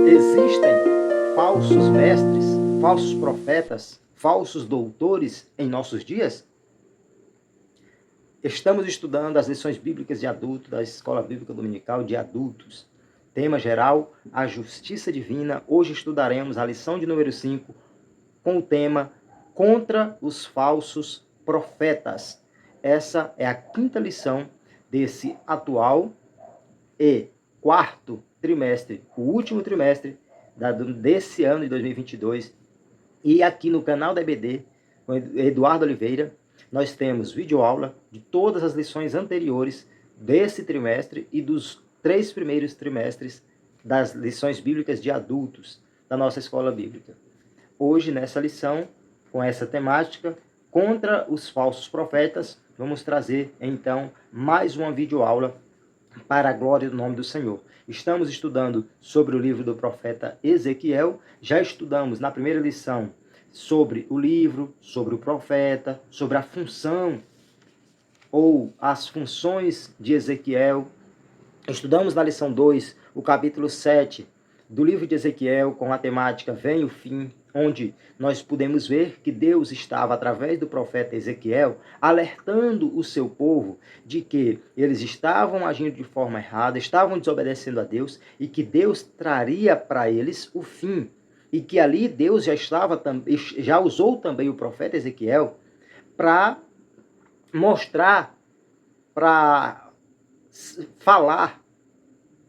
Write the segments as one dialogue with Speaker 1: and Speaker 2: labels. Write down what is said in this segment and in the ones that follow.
Speaker 1: Existem falsos mestres, falsos profetas, falsos doutores em nossos dias? Estamos estudando as lições bíblicas de adulto da Escola Bíblica Dominical de Adultos. Tema geral, a justiça divina. Hoje estudaremos a lição de número 5 com o tema Contra os falsos profetas. Essa é a quinta lição desse atual e quarto trimestre, o último trimestre desse ano de 2022. E aqui no canal da EBD, com Eduardo Oliveira, nós temos videoaula de todas as lições anteriores desse trimestre e dos 3 primeiros trimestres das lições bíblicas de adultos da nossa escola bíblica. Hoje, nessa lição, com essa temática, contra os falsos profetas, vamos trazer, então, mais uma videoaula para a glória do nome do Senhor. Estamos estudando sobre o livro do profeta Ezequiel. Já estudamos na primeira lição sobre o livro, sobre o profeta, sobre a função ou as funções de Ezequiel. Estudamos na lição 2 o capítulo 7 do livro de Ezequiel com a temática Vem o Fim, onde nós podemos ver que Deus estava, através do profeta Ezequiel, alertando o seu povo de que eles estavam agindo de forma errada, estavam desobedecendo a Deus e que Deus traria para eles o fim. E que ali Deus já usou também o profeta Ezequiel para mostrar, para falar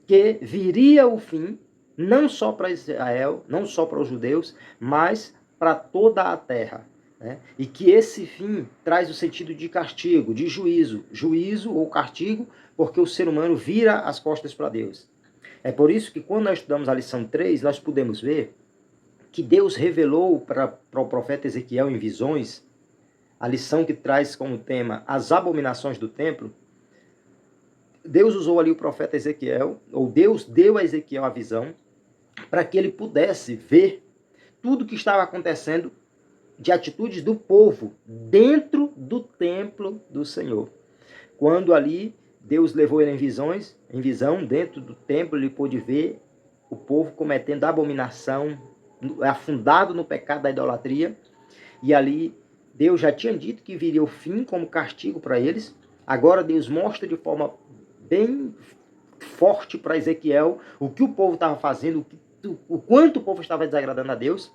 Speaker 1: que viria o fim, não só para Israel, não só para os judeus, mas para toda a terra. Né? E que esse fim traz o sentido de castigo, de juízo. Juízo ou castigo, porque o ser humano vira as costas para Deus. É por isso que quando nós estudamos a lição 3, nós podemos ver que Deus revelou para o profeta Ezequiel em visões, a lição que traz como tema as abominações do templo. Deus usou ali o profeta Ezequiel, ou Deus deu a Ezequiel a visão, para que ele pudesse ver tudo o que estava acontecendo de atitudes do povo dentro do templo do Senhor. Quando ali Deus levou ele em visão, dentro do templo, ele pôde ver o povo cometendo abominação, afundado no pecado da idolatria, e ali Deus já tinha dito que viria o fim como castigo para eles. Agora Deus mostra de forma bem forte para Ezequiel o que o povo estava fazendo, o quanto o povo estava desagradando a Deus.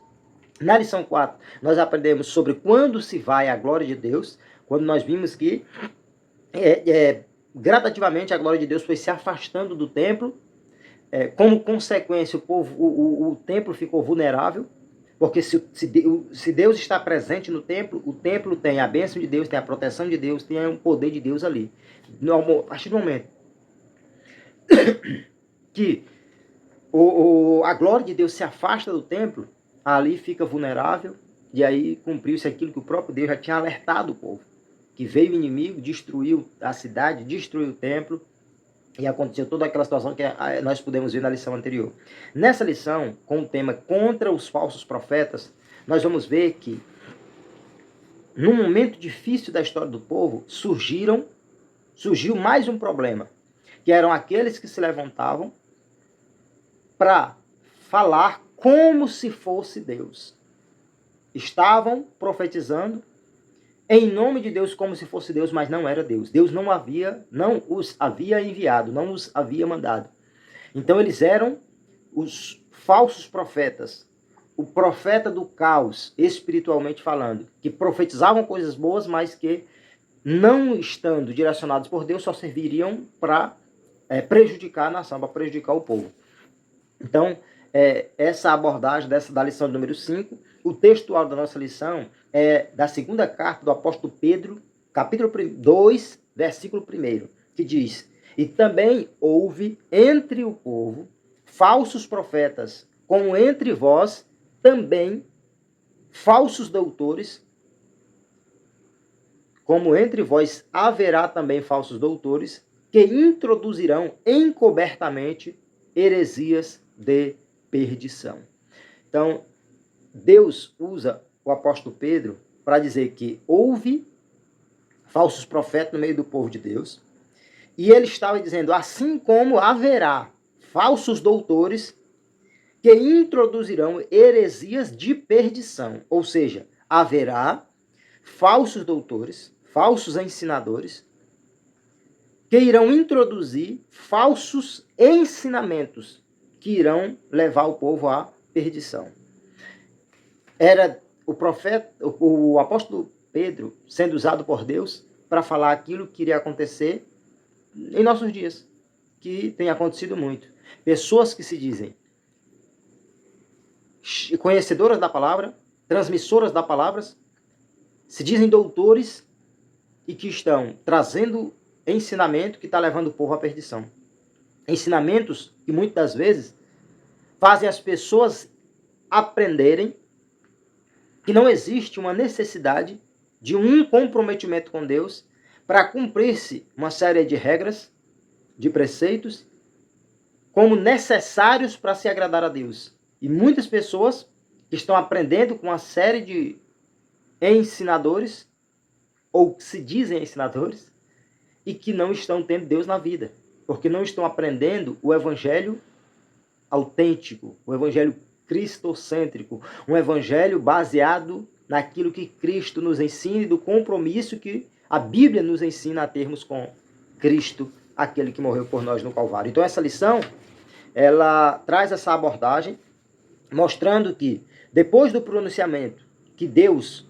Speaker 1: Na lição 4, nós aprendemos sobre quando se vai a glória de Deus, quando nós vimos que gradativamente a glória de Deus foi se afastando do templo. Como consequência, o templo ficou vulnerável, porque se Deus está presente no templo, o templo tem a bênção de Deus, tem a proteção de Deus, tem o poder de Deus ali. A partir do momento que a glória de Deus se afasta do templo, ali fica vulnerável, e aí cumpriu-se aquilo que o próprio Deus já tinha alertado o povo, que veio o inimigo, destruiu a cidade, destruiu o templo, e aconteceu toda aquela situação que nós pudemos ver na lição anterior. Nessa lição, com o tema Contra os falsos profetas, nós vamos ver que, num momento difícil da história do povo, surgiu mais um problema, que eram aqueles que se levantavam para falar como se fosse Deus. Estavam profetizando em nome de Deus como se fosse Deus, mas não era Deus. Deus não os havia enviado, não os havia mandado. Então eles eram os falsos profetas, o profeta do caos, espiritualmente falando, que profetizavam coisas boas, mas que, não estando direcionados por Deus, só serviriam para prejudicar a nação, para prejudicar o povo. Então, essa abordagem da lição número 5, o textual da nossa lição é da segunda carta do apóstolo Pedro, capítulo 2, versículo 1, que diz: E também houve entre o povo falsos profetas, como entre vós também falsos doutores, como entre vós haverá também falsos doutores, que introduzirão encobertamente heresias de perdição. Então, Deus usa o apóstolo Pedro para dizer que houve falsos profetas no meio do povo de Deus, e ele estava dizendo, assim como haverá falsos doutores que introduzirão heresias de perdição. Ou seja, haverá falsos doutores, falsos ensinadores, que irão introduzir falsos ensinamentos que irão levar o povo à perdição. Era o profeta, o apóstolo Pedro sendo usado por Deus para falar aquilo que iria acontecer em nossos dias, que tem acontecido muito. Pessoas que se dizem conhecedoras da palavra, transmissoras da palavra, se dizem doutores e que estão trazendo ensinamento que está levando o povo à perdição. Ensinamentos que muitas das vezes fazem as pessoas aprenderem que não existe uma necessidade de um comprometimento com Deus para cumprir-se uma série de regras, de preceitos, como necessários para se agradar a Deus. E muitas pessoas que estão aprendendo com uma série de ensinadores, ou que se dizem ensinadores, e que não estão tendo Deus na vida, porque não estão aprendendo o evangelho autêntico, o evangelho cristocêntrico, um evangelho baseado naquilo que Cristo nos ensina e do compromisso que a Bíblia nos ensina a termos com Cristo, aquele que morreu por nós no Calvário. Então essa lição, ela traz essa abordagem, mostrando que depois do pronunciamento que Deus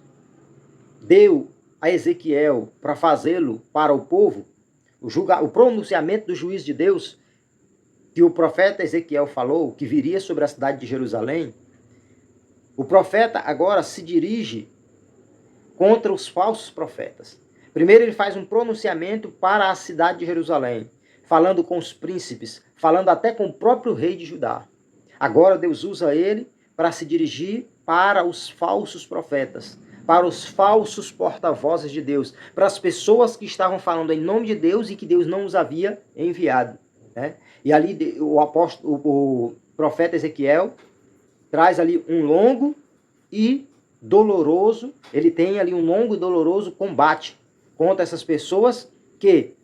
Speaker 1: deu a Ezequiel para fazê-lo para o povo, o pronunciamento do juízo de Deus, que o profeta Ezequiel falou, que viria sobre a cidade de Jerusalém, o profeta agora se dirige contra os falsos profetas. Primeiro ele faz um pronunciamento para a cidade de Jerusalém, falando com os príncipes, falando até com o próprio rei de Judá. Agora Deus usa ele para se dirigir para os falsos profetas, para os falsos porta-vozes de Deus, para as pessoas que estavam falando em nome de Deus e que Deus não os havia enviado, né? E ali o profeta Ezequiel traz ali um longo e doloroso, ele tem ali um longo e doloroso combate contra essas pessoas que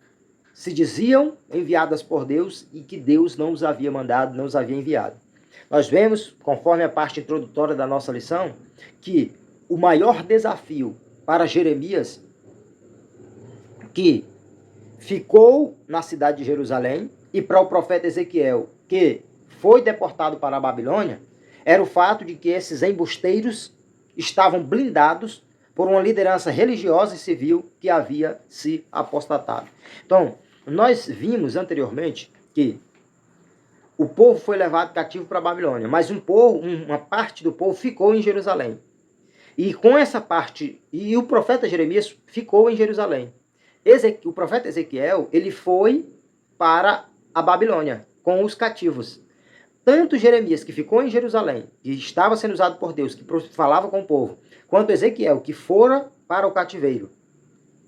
Speaker 1: se diziam enviadas por Deus e que Deus não os havia mandado, não os havia enviado. Nós vemos, conforme a parte introdutória da nossa lição, que o maior desafio para Jeremias, que ficou na cidade de Jerusalém, e para o profeta Ezequiel, que foi deportado para a Babilônia, era o fato de que esses embusteiros estavam blindados por uma liderança religiosa e civil que havia se apostatado. Então, nós vimos anteriormente que o povo foi levado cativo para a Babilônia, mas uma parte do povo ficou em Jerusalém. E com essa parte, e o profeta Jeremias ficou em Jerusalém. O profeta Ezequiel, ele foi para a Babilônia com os cativos. Tanto Jeremias, que ficou em Jerusalém, que estava sendo usado por Deus, que falava com o povo, quanto Ezequiel, que fora para o cativeiro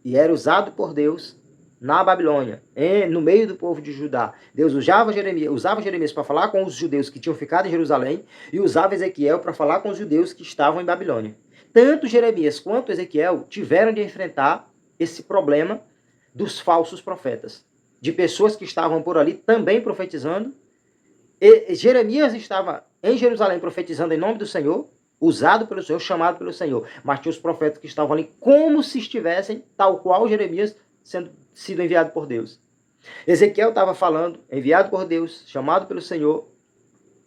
Speaker 1: e era usado por Deus na Babilônia, no meio do povo de Judá. Deus usava Jeremias para falar com os judeus que tinham ficado em Jerusalém e usava Ezequiel para falar com os judeus que estavam em Babilônia. Tanto Jeremias quanto Ezequiel tiveram de enfrentar esse problema dos falsos profetas, de pessoas que estavam por ali também profetizando. E Jeremias estava em Jerusalém profetizando em nome do Senhor, usado pelo Senhor, chamado pelo Senhor. Mas tinha os profetas que estavam ali como se estivessem, tal qual Jeremias, sendo sido enviado por Deus. Ezequiel estava falando, enviado por Deus, chamado pelo Senhor,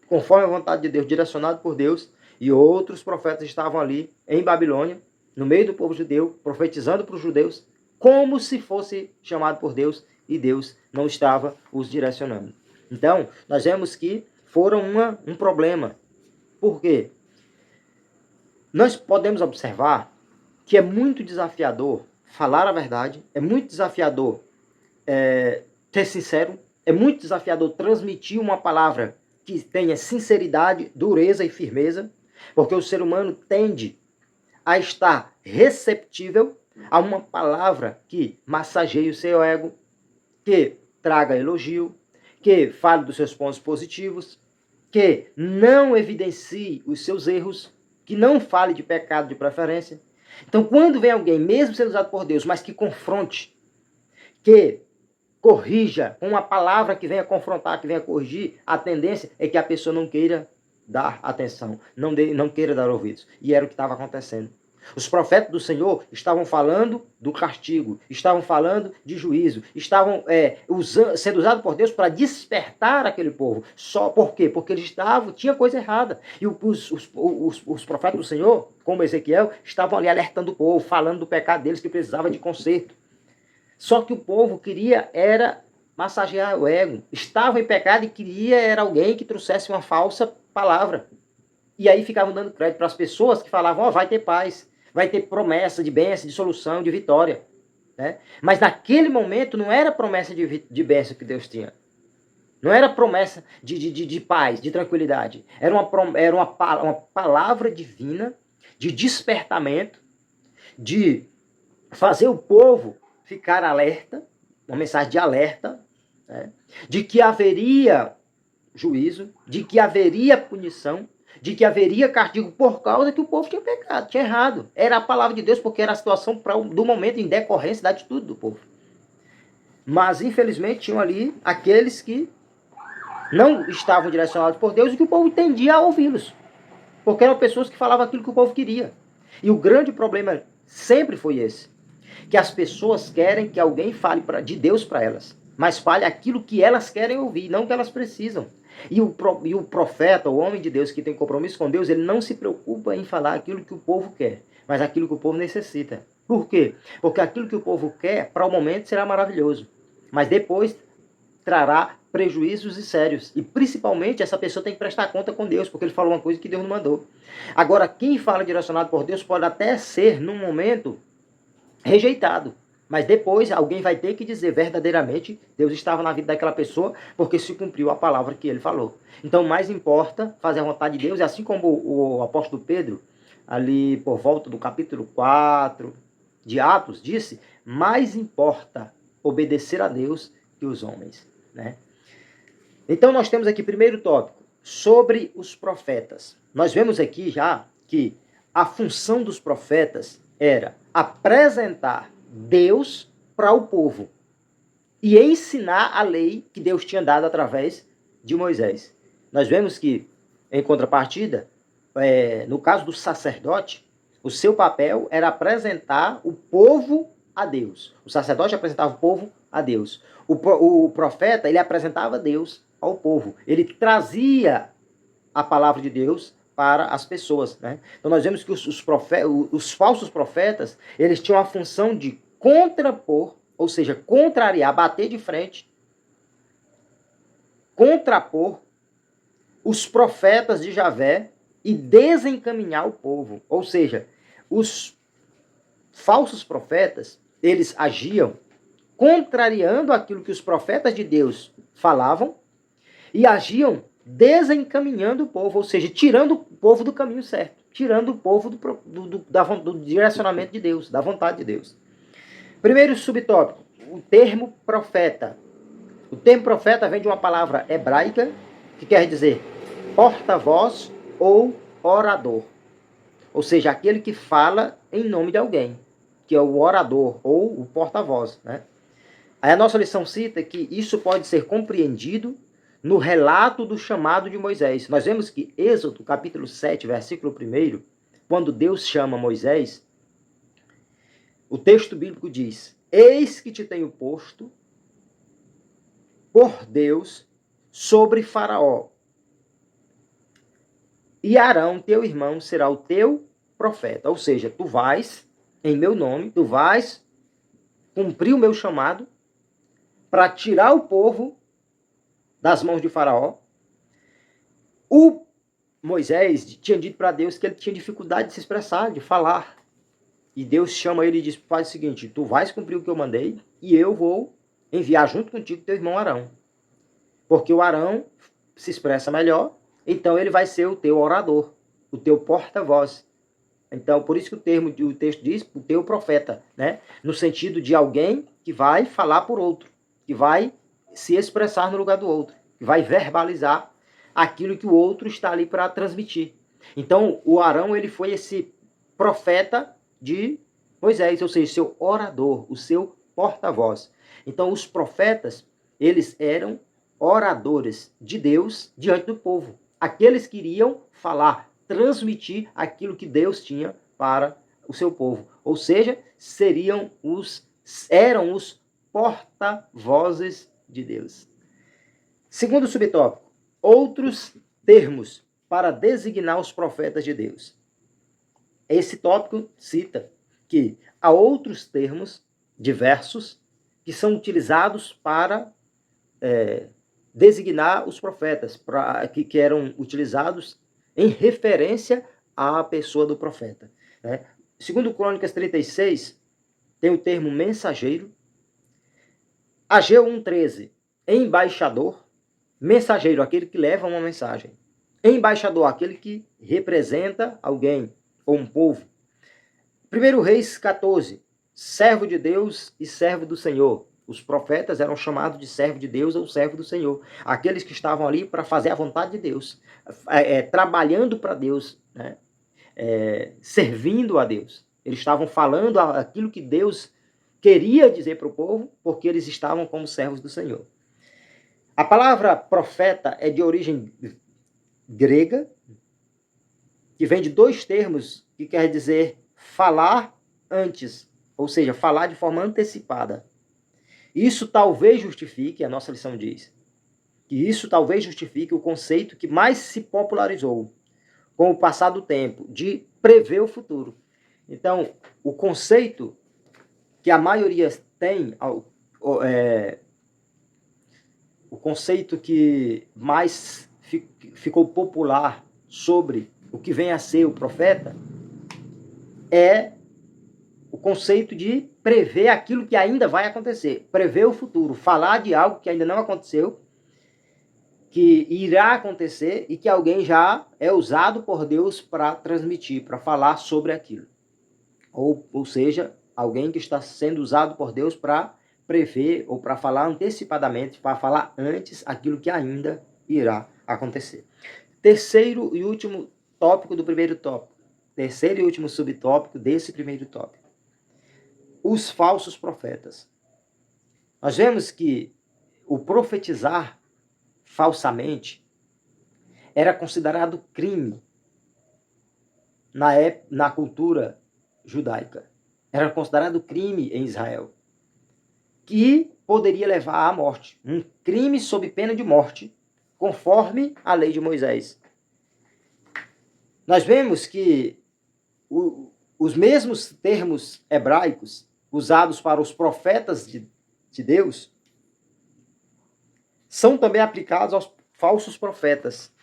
Speaker 1: conforme a vontade de Deus, direcionado por Deus, e outros profetas estavam ali em Babilônia, no meio do povo judeu, profetizando para os judeus, como se fosse chamado por Deus, e Deus não estava os direcionando. Então, nós vemos que foram um problema. Por quê? Nós podemos observar que é muito desafiador falar a verdade, é muito desafiador ser sincero, é muito desafiador transmitir uma palavra que tenha sinceridade, dureza e firmeza, porque o ser humano tende a estar receptível a uma palavra que massageie o seu ego, que traga elogio, que fale dos seus pontos positivos, que não evidencie os seus erros, que não fale de pecado de preferência. Então, quando vem alguém, mesmo sendo usado por Deus, mas que confronte, que corrija com uma palavra que venha confrontar, que venha corrigir, a tendência é que a pessoa não queira dar atenção, não queira dar ouvidos. E era o que estava acontecendo. Os profetas do Senhor estavam falando do castigo, estavam falando de juízo, estavam sendo usados por Deus para despertar aquele povo. Só por quê? Porque eles tinha coisa errada. E os profetas do Senhor, como Ezequiel, estavam ali alertando o povo, falando do pecado deles que precisava de conserto. Só que o povo queria massagear o ego. Estava em pecado e queria alguém que trouxesse uma falsa palavra. E aí ficavam dando crédito para as pessoas que falavam, vai ter paz, vai ter promessa de bênção, de solução, de vitória. Né? Mas naquele momento não era promessa de bênção que Deus tinha. Não era promessa de paz, de tranquilidade. Era uma palavra divina de despertamento, de fazer o povo ficar alerta, uma mensagem de alerta, né? De que haveria juízo, de que haveria punição, de que haveria castigo por causa que o povo tinha pecado, tinha errado. Era a palavra de Deus porque era a situação do momento em decorrência da atitude do povo. Mas, infelizmente, tinham ali aqueles que não estavam direcionados por Deus e que o povo tendia a ouvi-los. Porque eram pessoas que falavam aquilo que o povo queria. E o grande problema sempre foi esse. Que as pessoas querem que alguém fale de Deus para elas. Mas fale aquilo que elas querem ouvir, não que elas precisam. E o profeta, o homem de Deus que tem compromisso com Deus, ele não se preocupa em falar aquilo que o povo quer, mas aquilo que o povo necessita. Por quê? Porque aquilo que o povo quer, para o momento, será maravilhoso. Mas depois trará prejuízos e sérios. E principalmente essa pessoa tem que prestar conta com Deus, porque ele falou uma coisa que Deus não mandou. Agora, quem fala direcionado por Deus pode até ser, num momento, rejeitado. Mas depois alguém vai ter que dizer verdadeiramente Deus estava na vida daquela pessoa porque se cumpriu a palavra que ele falou. Então mais importa fazer a vontade de Deus, e assim como o apóstolo Pedro, ali por volta do capítulo 4 de Atos, disse, mais importa obedecer a Deus que os homens. Né? Então nós temos aqui primeiro tópico, sobre os profetas. Nós vemos aqui já que a função dos profetas era apresentar Deus para o povo e ensinar a lei que Deus tinha dado através de Moisés. Nós vemos que, em contrapartida, no caso do sacerdote, o seu papel era apresentar o povo a Deus. O sacerdote apresentava o povo a Deus. O profeta, ele apresentava Deus ao povo. Ele trazia a palavra de Deus para as pessoas. Né? Então nós vemos que os falsos profetas, eles tinham a função de contrapor, ou seja, contrariar, bater de frente, contrapor os profetas de Javé e desencaminhar o povo. Ou seja, os falsos profetas, eles agiam contrariando aquilo que os profetas de Deus falavam e agiam desencaminhando o povo, ou seja, tirando o povo do caminho certo, tirando o povo do direcionamento de Deus, da vontade de Deus. Primeiro subtópico, o termo profeta. O termo profeta vem de uma palavra hebraica que quer dizer porta-voz ou orador. Ou seja, aquele que fala em nome de alguém, que é o orador ou o porta-voz. Né? Aí a nossa lição cita que isso pode ser compreendido no relato do chamado de Moisés. Nós vemos que Êxodo, capítulo 7, versículo 1, quando Deus chama Moisés, o texto bíblico diz, eis que te tenho posto por Deus sobre Faraó, e Arão, teu irmão, será o teu profeta. Ou seja, tu vais, em meu nome, tu vais cumprir o meu chamado para tirar o povo das mãos de Faraó. O Moisés tinha dito para Deus que ele tinha dificuldade de se expressar, de falar. E Deus chama ele e diz, faz o seguinte, tu vais cumprir o que eu mandei e eu vou enviar junto contigo teu irmão Arão. Porque o Arão se expressa melhor, então ele vai ser o teu orador, o teu porta-voz. Então, por isso que o texto diz, o teu profeta, né? No sentido de alguém que vai falar por outro, que vai se expressar no lugar do outro, que vai verbalizar aquilo que o outro está ali para transmitir. Então, o Arão, ele foi esse profeta de Moisés, ou seja, seu orador, o seu porta-voz. Então, os profetas, eles eram oradores de Deus diante do povo. aqueles que iriam falar, transmitir aquilo que Deus tinha para o seu povo. Ou seja, eram os porta-vozes de Deus. Segundo subtópico, outros termos para designar os profetas de Deus. Esse tópico cita que há outros termos diversos que são utilizados para designar os profetas, que eram utilizados em referência à pessoa do profeta. Né? Segundo Crônicas 36, tem o termo mensageiro. Ageu 1,13, embaixador. Mensageiro, aquele que leva uma mensagem. Embaixador, aquele que representa alguém ou um povo. 1 Reis 14, servo de Deus e servo do Senhor. Os profetas eram chamados de servo de Deus ou servo do Senhor. Aqueles que estavam ali para fazer a vontade de Deus. Trabalhando para Deus, né? Servindo a Deus. Eles estavam falando aquilo que Deus queria dizer para o povo, porque eles estavam como servos do Senhor. A palavra profeta é de origem grega, que vem de dois termos que quer dizer falar antes, ou seja, falar de forma antecipada. Isso talvez justifique, a nossa lição diz, que isso talvez justifique o conceito que mais se popularizou com o passar do tempo, de prever o futuro. Então, o conceito que a maioria tem, o conceito que mais ficou popular sobre o que vem a ser o profeta, é o conceito de prever aquilo que ainda vai acontecer, prever o futuro, falar de algo que ainda não aconteceu, que irá acontecer e que alguém já é usado por Deus para transmitir, para falar sobre aquilo. Ou seja, alguém que está sendo usado por Deus para prever ou para falar antecipadamente, para falar antes aquilo que ainda irá acontecer. Terceiro e último tópico do primeiro tópico. Terceiro e último subtópico desse primeiro tópico. Os falsos profetas. Nós vemos que o profetizar falsamente era considerado crime na cultura judaica. Era considerado crime em Israel, que poderia levar à morte. Um crime sob pena de morte, conforme a lei de Moisés. Nós vemos que os mesmos termos hebraicos usados para os profetas de Deus são também aplicados aos falsos profetas.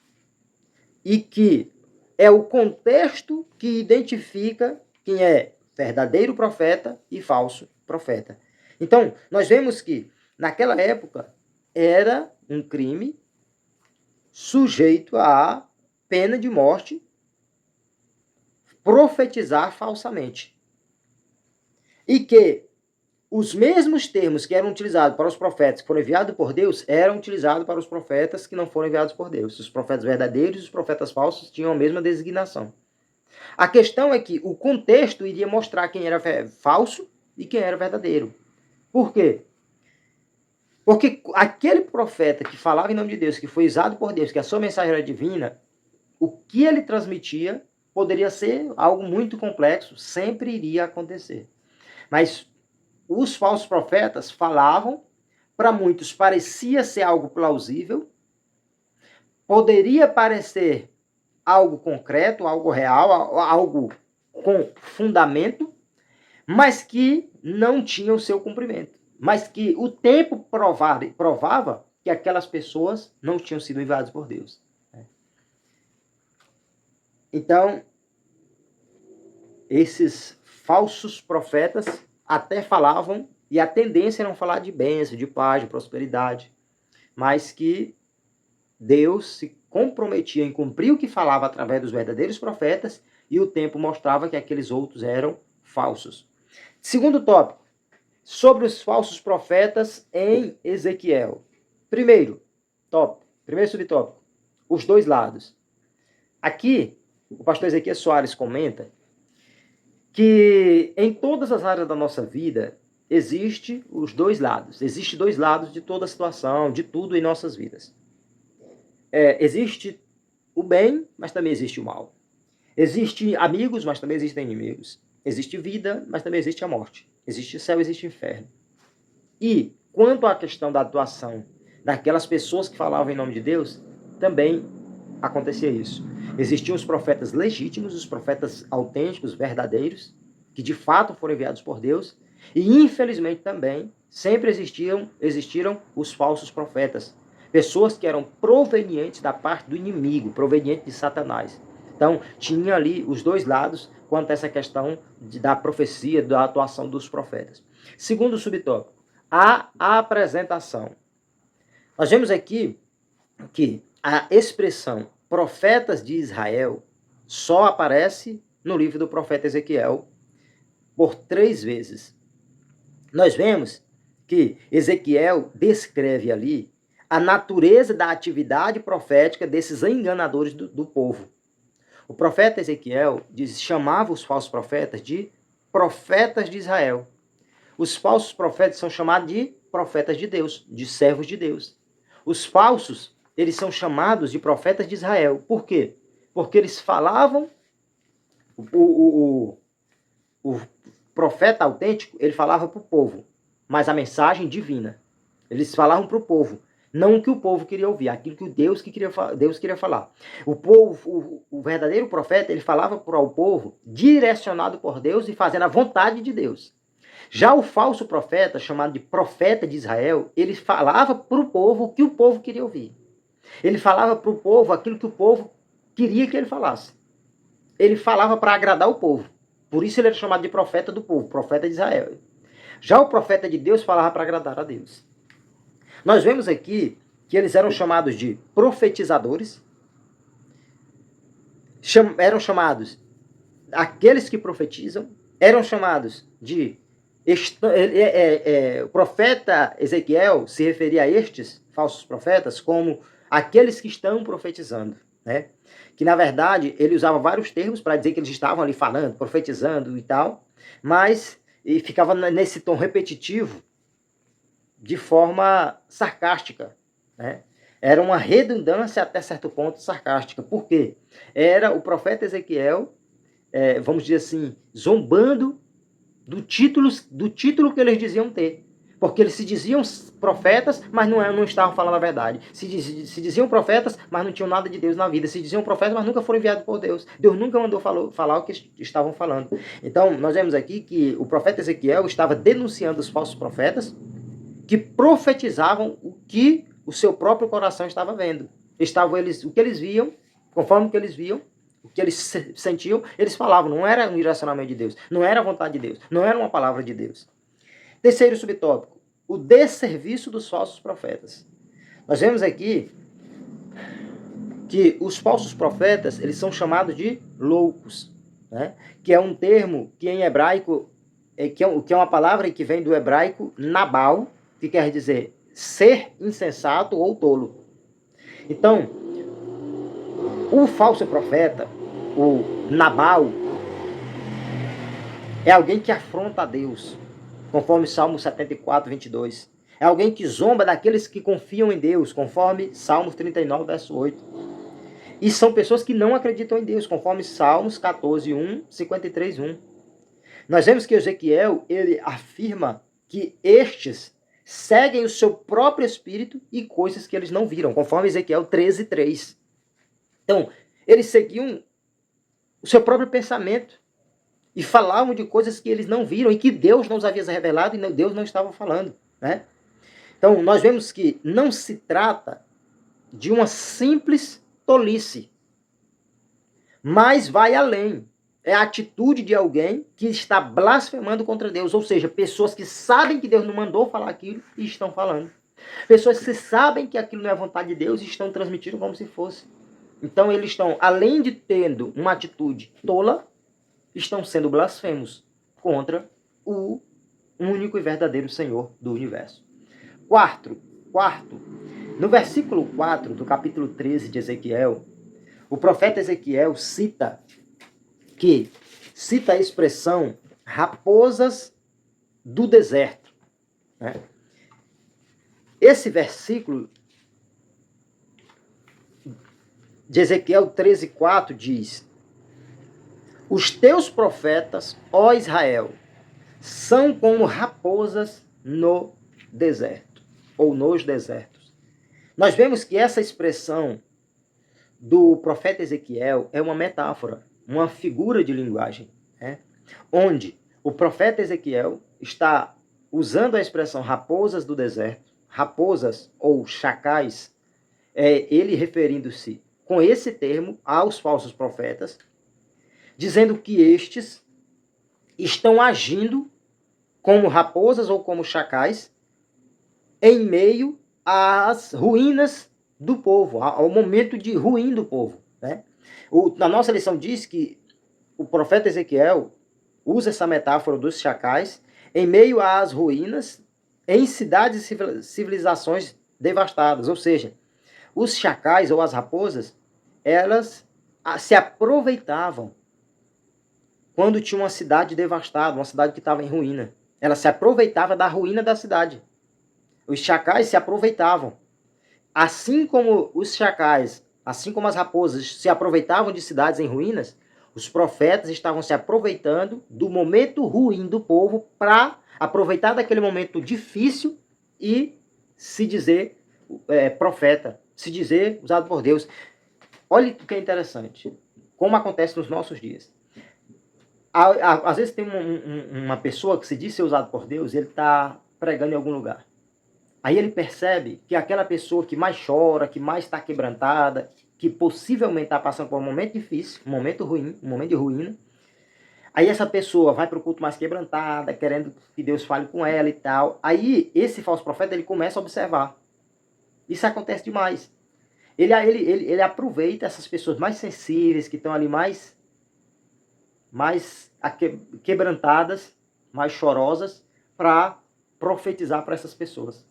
Speaker 1: E que é o contexto que identifica quem é verdadeiro profeta e falso profeta. Então, nós vemos que naquela época era um crime sujeito à pena de morte profetizar falsamente. E que os mesmos termos que eram utilizados para os profetas que foram enviados por Deus eram utilizados para os profetas que não foram enviados por Deus. Os profetas verdadeiros e os profetas falsos tinham a mesma designação. A questão é que o contexto iria mostrar quem era falso e quem era verdadeiro. Por quê? Porque aquele profeta que falava em nome de Deus, que foi usado por Deus, que a sua mensagem era divina, o que ele transmitia poderia ser algo muito complexo, sempre iria acontecer. Mas os falsos profetas falavam, para muitos parecia ser algo plausível, poderia parecer algo concreto, algo real, algo com fundamento, mas que não tinha o seu cumprimento. Mas que o tempo provava que aquelas pessoas não tinham sido enviadas por Deus. Então, esses falsos profetas até falavam, e a tendência era não falar de bênção, de paz, de prosperidade, mas que Deus se comprometia em cumprir o que falava através dos verdadeiros profetas, e o tempo mostrava que aqueles outros eram falsos. Segundo tópico, sobre os falsos profetas em Ezequiel. Primeiro subtópico, os dois lados. Aqui, o pastor Ezequiel Soares comenta que em todas as áreas da nossa vida existe os dois lados. Existem dois lados de toda a situação, de tudo em nossas vidas. Existe o bem, mas também existe o mal. Existem amigos, mas também existem inimigos. Existe vida, mas também existe a morte. Existe céu, existe inferno. E, quanto à questão da atuação daquelas pessoas que falavam em nome de Deus, também acontecia isso. Existiam os profetas legítimos, os profetas autênticos, verdadeiros, que de fato foram enviados por Deus, e infelizmente também sempre existiram os falsos profetas, pessoas que eram provenientes da parte do inimigo, provenientes de Satanás. Então, tinha ali os dois lados quanto a essa questão da profecia, da atuação dos profetas. Segundo subtópico, a apresentação. Nós vemos aqui que a expressão profetas de Israel só aparece no livro do profeta Ezequiel por 3 vezes. Nós vemos que Ezequiel descreve ali a natureza da atividade profética desses enganadores do povo. O profeta Ezequiel chamava os falsos profetas de profetas de Israel. Os falsos profetas são chamados de profetas de Deus, de servos de Deus. Os falsos, eles são chamados de profetas de Israel. Por quê? Porque eles falavam, o profeta autêntico, ele falava para o povo, mas a mensagem divina. Eles falavam para o povo, não o que o povo queria ouvir, aquilo que Deus queria falar. O verdadeiro profeta, ele falava para o povo, direcionado por Deus e fazendo a vontade de Deus. Já o falso profeta, chamado de profeta de Israel, ele falava para o povo o que o povo queria ouvir. Ele falava para o povo aquilo que o povo queria que ele falasse. Ele falava para agradar o povo. Por isso ele era chamado de profeta do povo, profeta de Israel. Já o profeta de Deus falava para agradar a Deus. Nós vemos aqui que eles eram chamados de profetizadores, eram chamados aqueles que profetizam, eram chamados de... o profeta Ezequiel se referia a estes falsos profetas como aqueles que estão profetizando, né? Que na verdade ele usava vários termos para dizer que eles estavam ali falando, profetizando e tal, mas e ficava nesse tom repetitivo de forma sarcástica, né? Era uma redundância até certo ponto sarcástica. Por quê? Era o profeta Ezequiel, vamos dizer assim, zombando do título que eles diziam ter. Porque eles se diziam profetas, mas não estavam falando a verdade. Se diziam profetas, mas não tinham nada de Deus na vida. Se diziam profetas, mas nunca foram enviados por Deus. Deus nunca mandou falar o que estavam falando. Então, nós vemos aqui que o profeta Ezequiel estava denunciando os falsos profetas que profetizavam o que o seu próprio coração estava vendo. O que eles viam, conforme o que eles viam, o que eles sentiam, eles falavam. Não era um direcionamento de Deus, não era a vontade de Deus, não era uma palavra de Deus. Terceiro subtópico, o desserviço dos falsos profetas. Nós vemos aqui que os falsos profetas, eles são chamados de loucos, né? Que é um termo que em hebraico, que é uma palavra que vem do hebraico nabal, que quer dizer ser insensato ou tolo. Então, o falso profeta, o Nabal, é alguém que afronta a Deus, conforme Salmo 74, 22. É alguém que zomba daqueles que confiam em Deus, conforme Salmos 39, verso 8. E são pessoas que não acreditam em Deus, conforme Salmos 14, 1, 53, 1. Nós vemos que Ezequiel, ele afirma que estes seguem o seu próprio espírito e coisas que eles não viram, conforme Ezequiel 13, 3. Então, eles seguiam o seu próprio pensamento e falavam de coisas que eles não viram e que Deus não os havia revelado e Deus não estava falando, né? Então, nós vemos que não se trata de uma simples tolice, mas vai além. É a atitude de alguém que está blasfemando contra Deus, ou seja, pessoas que sabem que Deus não mandou falar aquilo e estão falando. Pessoas que sabem que aquilo não é vontade de Deus e estão transmitindo como se fosse. Então eles estão, além de tendo uma atitude tola, estão sendo blasfemos contra o único e verdadeiro Senhor do universo. Quarto, no versículo 4 do capítulo 13 de Ezequiel, o profeta Ezequiel cita a expressão raposas do deserto, né? Esse versículo de Ezequiel 13:4 diz: os teus profetas, ó Israel, são como raposas no deserto, ou nos desertos. Nós vemos que essa expressão do profeta Ezequiel é uma metáfora, uma figura de linguagem, né? Onde o profeta Ezequiel está usando a expressão raposas do deserto, raposas ou chacais, ele referindo-se com esse termo aos falsos profetas, dizendo que estes estão agindo como raposas ou como chacais em meio às ruínas do povo, ao momento de ruim do povo, né? Na nossa lição diz que o profeta Ezequiel usa essa metáfora dos chacais em meio às ruínas em cidades e civilizações devastadas. Ou seja, os chacais ou as raposas, elas se aproveitavam quando tinha uma cidade devastada, uma cidade que estava em ruína. Ela se aproveitava da ruína da cidade. Os chacais se aproveitavam. Assim como os chacais, assim como as raposas se aproveitavam de cidades em ruínas, os profetas estavam se aproveitando do momento ruim do povo para aproveitar daquele momento difícil e se dizer profeta, se dizer usado por Deus. Olha o que é interessante, como acontece nos nossos dias. Às vezes tem uma pessoa que se diz ser usado por Deus, ele está pregando em algum lugar. Aí ele percebe que aquela pessoa que mais chora, que mais está quebrantada, que possivelmente está passando por um momento difícil, um momento ruim, um momento de ruína. Aí essa pessoa vai para o culto mais quebrantada, querendo que Deus fale com ela e tal. Aí esse falso profeta, ele começa a observar. Isso acontece demais. Ele aproveita essas pessoas mais sensíveis, que estão ali mais quebrantadas, mais chorosas, para profetizar para essas pessoas.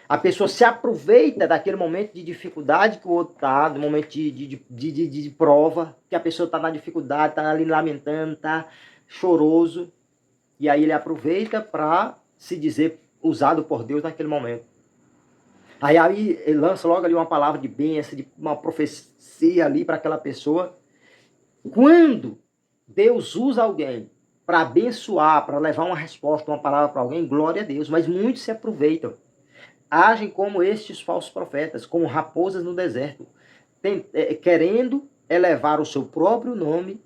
Speaker 1: A pessoa se aproveita daquele momento de dificuldade que o outro está, do momento de prova, que a pessoa está na dificuldade, está ali lamentando, está choroso, e aí ele aproveita para se dizer usado por Deus naquele momento. Aí ele lança logo ali uma palavra de bênção, de uma profecia ali para aquela pessoa. Quando Deus usa alguém para abençoar, para levar uma resposta, uma palavra para alguém, glória a Deus, mas muitos se aproveitam. Agem como estes falsos profetas, como raposas no deserto, querendo elevar o seu próprio nome,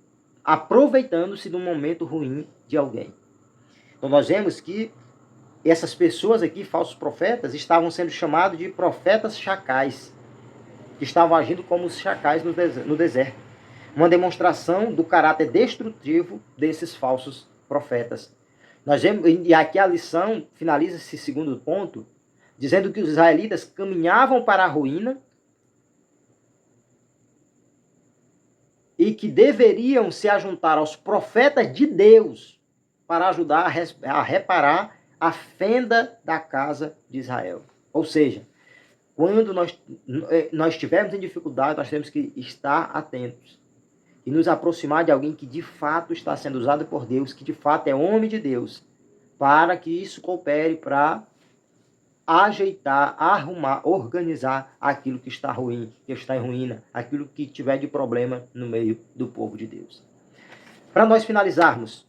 Speaker 1: aproveitando-se de um momento ruim de alguém. Então nós vemos que essas pessoas aqui, falsos profetas, estavam sendo chamados de profetas chacais, que estavam agindo como os chacais no deserto. Uma demonstração do caráter destrutivo desses falsos profetas. Nós vemos, e aqui a lição finaliza esse segundo ponto, dizendo que os israelitas caminhavam para a ruína e que deveriam se ajuntar aos profetas de Deus para ajudar a reparar a fenda da casa de Israel. Ou seja, quando nós estivermos em dificuldade, nós temos que estar atentos e nos aproximar de alguém que de fato está sendo usado por Deus, que de fato é homem de Deus, para que isso coopere para ajeitar, arrumar, organizar aquilo que está ruim, que está em ruína, aquilo que tiver de problema no meio do povo de Deus. Para nós finalizarmos,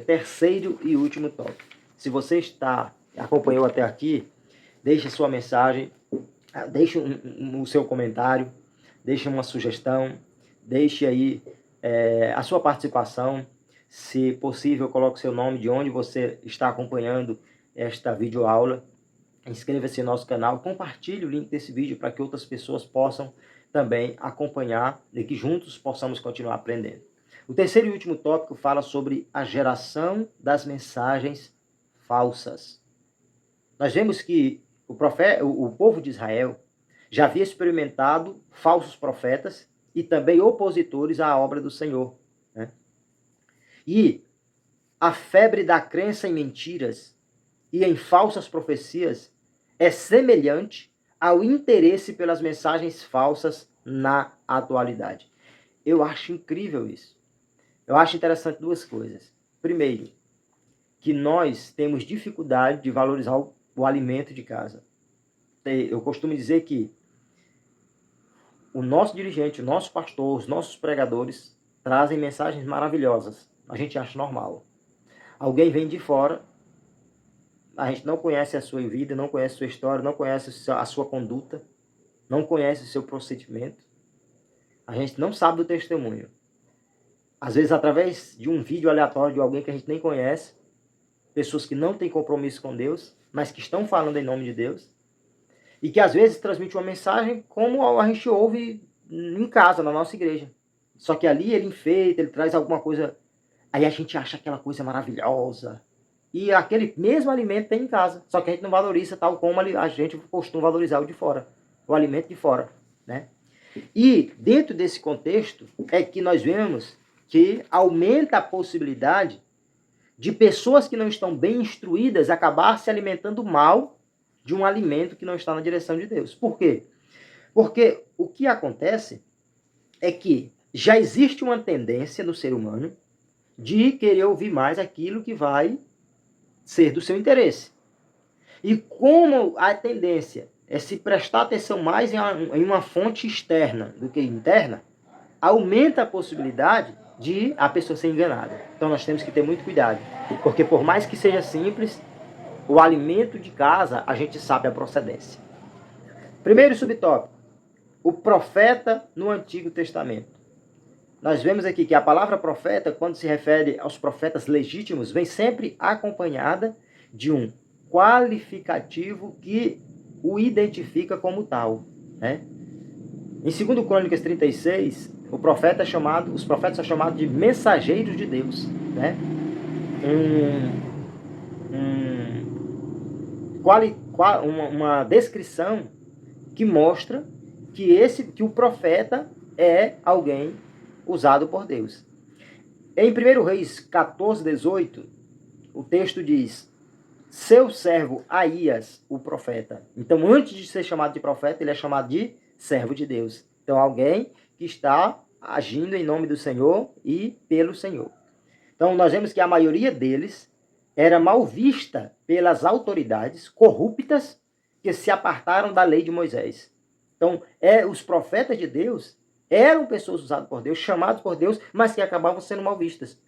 Speaker 1: terceiro e último tópico. Se você acompanhou até aqui, deixe sua mensagem, deixe o seu comentário, deixe uma sugestão, deixe aí a sua participação. Se possível, coloque seu nome, de onde você está acompanhando esta videoaula. Inscreva-se no nosso canal, compartilhe o link desse vídeo para que outras pessoas possam também acompanhar e que juntos possamos continuar aprendendo. O terceiro e último tópico fala sobre a geração das mensagens falsas. Nós vemos que o povo de Israel já havia experimentado falsos profetas e também opositores à obra do Senhor, né? E a febre da crença em mentiras e em falsas profecias é semelhante ao interesse pelas mensagens falsas na atualidade. Eu acho incrível isso. Eu acho interessante duas coisas. Primeiro, que nós temos dificuldade de valorizar o alimento de casa. Eu costumo dizer que o nosso dirigente, o nosso pastor, os nossos pregadores trazem mensagens maravilhosas. A gente acha normal. Alguém vem de fora, a gente não conhece a sua vida, não conhece a sua história, não conhece a sua conduta, não conhece o seu procedimento. A gente não sabe do testemunho. Às vezes, através de um vídeo aleatório de alguém que a gente nem conhece, pessoas que não têm compromisso com Deus, mas que estão falando em nome de Deus, e que às vezes transmite uma mensagem como a gente ouve em casa, na nossa igreja. Só que ali ele enfeita, ele traz alguma coisa, aí a gente acha aquela coisa maravilhosa. E aquele mesmo alimento tem em casa, só que a gente não valoriza tal como a gente costuma valorizar o de fora, o alimento de fora, né? E dentro desse contexto é que nós vemos que aumenta a possibilidade de pessoas que não estão bem instruídas acabar se alimentando mal de um alimento que não está na direção de Deus. Por quê? Porque o que acontece é que já existe uma tendência no ser humano de querer ouvir mais aquilo que vai ser do seu interesse. E como a tendência é se prestar atenção mais em uma fonte externa do que interna, aumenta a possibilidade de a pessoa ser enganada. Então nós temos que ter muito cuidado, porque por mais que seja simples, o alimento de casa a gente sabe a procedência. Primeiro subtópico, o profeta no Antigo Testamento. Nós vemos aqui que a palavra profeta, quando se refere aos profetas legítimos, vem sempre acompanhada de um qualificativo que o identifica como tal, né? Em 2 Crônicas 36, os profetas são chamados de mensageiros de Deus, né? Uma descrição que mostra que o profeta é alguém usado por Deus. Em 1 Reis 14, 18, o texto diz: seu servo Aías, o profeta. Então, antes de ser chamado de profeta, ele é chamado de servo de Deus. Então, alguém que está agindo em nome do Senhor e pelo Senhor. Então, nós vemos que a maioria deles era mal vista pelas autoridades corruptas que se apartaram da lei de Moisés. Então, os profetas de Deus eram pessoas usadas por Deus, chamadas por Deus, mas que acabavam sendo mal vistas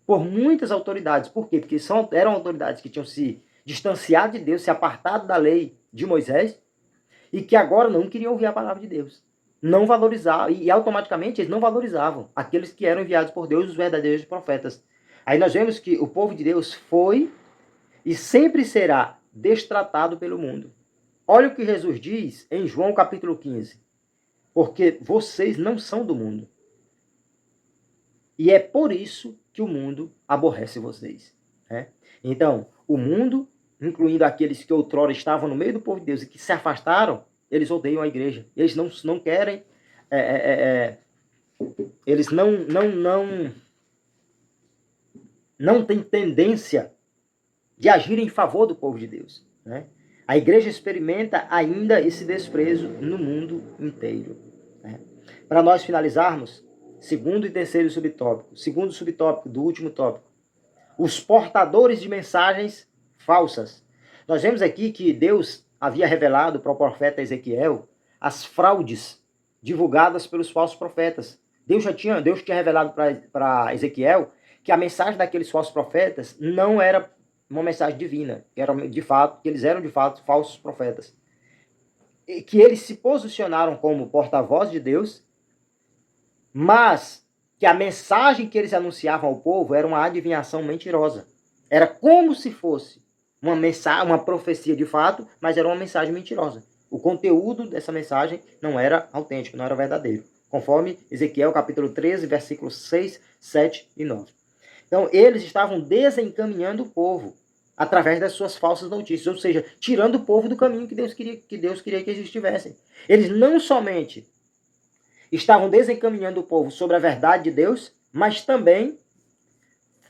Speaker 1: por muitas autoridades. Por quê? Porque eram autoridades que tinham se distanciado de Deus, se apartado da lei de Moisés, e que agora não queriam ouvir a palavra de Deus. Não valorizavam, e automaticamente eles não valorizavam aqueles que eram enviados por Deus, os verdadeiros profetas. Aí nós vemos que o povo de Deus foi e sempre será destratado pelo mundo. Olha o que Jesus diz em João capítulo 15. Porque vocês não são do mundo. E é por isso que o mundo aborrece vocês, né? Então, o mundo, incluindo aqueles que outrora estavam no meio do povo de Deus e que se afastaram, eles odeiam a igreja. Eles não querem, eles não têm tendência de agir em favor do povo de Deus, né? A igreja experimenta ainda esse desprezo no mundo inteiro, né? Para nós finalizarmos, segundo e terceiro subtópico. Segundo subtópico do último tópico. Os portadores de mensagens falsas. Nós vemos aqui que Deus havia revelado para o profeta Ezequiel as fraudes divulgadas pelos falsos profetas. Deus tinha revelado para Ezequiel que a mensagem daqueles falsos profetas não era uma mensagem divina, que eles eram de fato falsos profetas. E que eles se posicionaram como porta-voz de Deus, mas que a mensagem que eles anunciavam ao povo era uma adivinhação mentirosa. Era como se fosse uma profecia de fato, mas era uma mensagem mentirosa. O conteúdo dessa mensagem não era autêntico, não era verdadeiro. Conforme Ezequiel capítulo 13, versículos 6, 7 e 9. Então, eles estavam desencaminhando o povo através das suas falsas notícias, ou seja, tirando o povo do caminho que Deus queria que eles estivessem. Eles não somente estavam desencaminhando o povo sobre a verdade de Deus, mas também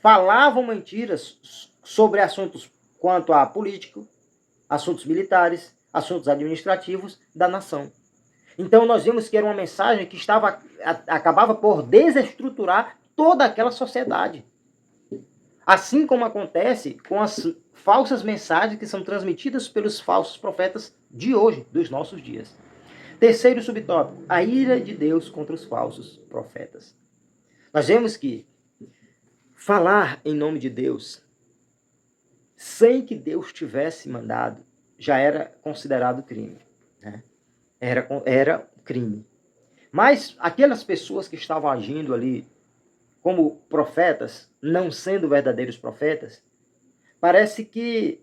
Speaker 1: falavam mentiras sobre assuntos quanto a político, assuntos militares, assuntos administrativos da nação. Então nós vimos que era uma mensagem que acabava por desestruturar toda aquela sociedade. Assim como acontece com as falsas mensagens que são transmitidas pelos falsos profetas de hoje, dos nossos dias. Terceiro subtópico, a ira de Deus contra os falsos profetas. Nós vemos que falar em nome de Deus, sem que Deus tivesse mandado, já era considerado crime. Né? Era crime. Mas aquelas pessoas que estavam agindo ali como profetas, não sendo verdadeiros profetas, parece que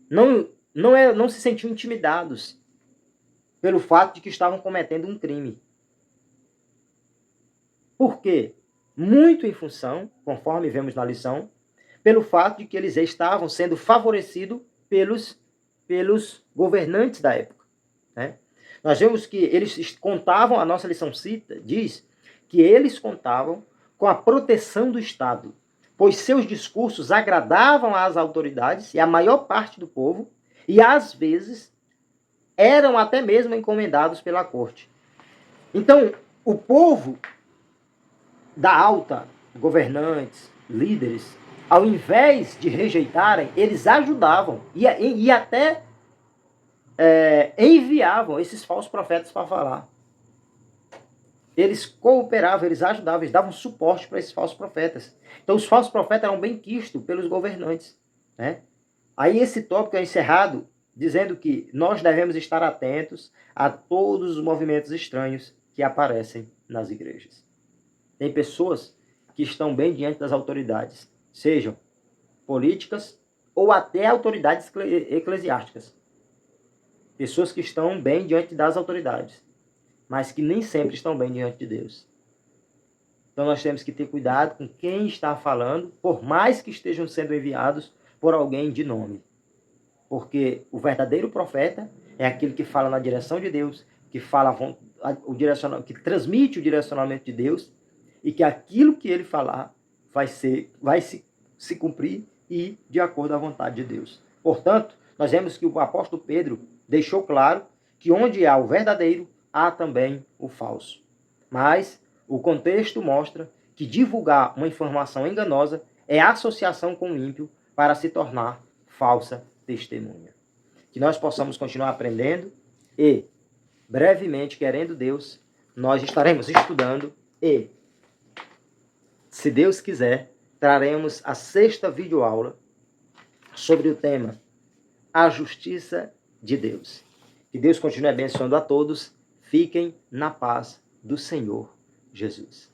Speaker 1: não se sentiam intimidados pelo fato de que estavam cometendo um crime. Por quê? Muito em função, conforme vemos na lição, pelo fato de que eles estavam sendo favorecidos pelos governantes da época. Né? Nós vemos que eles contavam, a nossa lição cita, diz que eles contavam com a proteção do Estado, pois seus discursos agradavam às autoridades e à maior parte do povo, e às vezes eram até mesmo encomendados pela corte. Então, o povo da alta, governantes, líderes, ao invés de rejeitarem, eles ajudavam e até enviavam esses falsos profetas para falar. Eles cooperavam, eles ajudavam, eles davam suporte para esses falsos profetas. Então, os falsos profetas eram bem quistos pelos governantes. Né? Aí, esse tópico é encerrado dizendo que nós devemos estar atentos a todos os movimentos estranhos que aparecem nas igrejas. Tem pessoas que estão bem diante das autoridades, sejam políticas ou até autoridades eclesiásticas. Pessoas que estão bem diante das autoridades, mas que nem sempre estão bem diante de Deus. Então nós temos que ter cuidado com quem está falando, por mais que estejam sendo enviados por alguém de nome. Porque o verdadeiro profeta é aquele que fala na direção de Deus, que fala que transmite o direcionamento de Deus, e que aquilo que ele falar vai se cumprir e de acordo à vontade de Deus. Portanto, nós vemos que o apóstolo Pedro deixou claro que onde há o verdadeiro, há também o falso. Mas o contexto mostra que divulgar uma informação enganosa é associação com o ímpio para se tornar falsa testemunha. Que nós possamos continuar aprendendo e, brevemente, querendo Deus, nós estaremos estudando e, se Deus quiser, traremos a 6ª videoaula sobre o tema A Justiça de Deus. Que Deus continue abençoando a todos. Fiquem na paz do Senhor Jesus.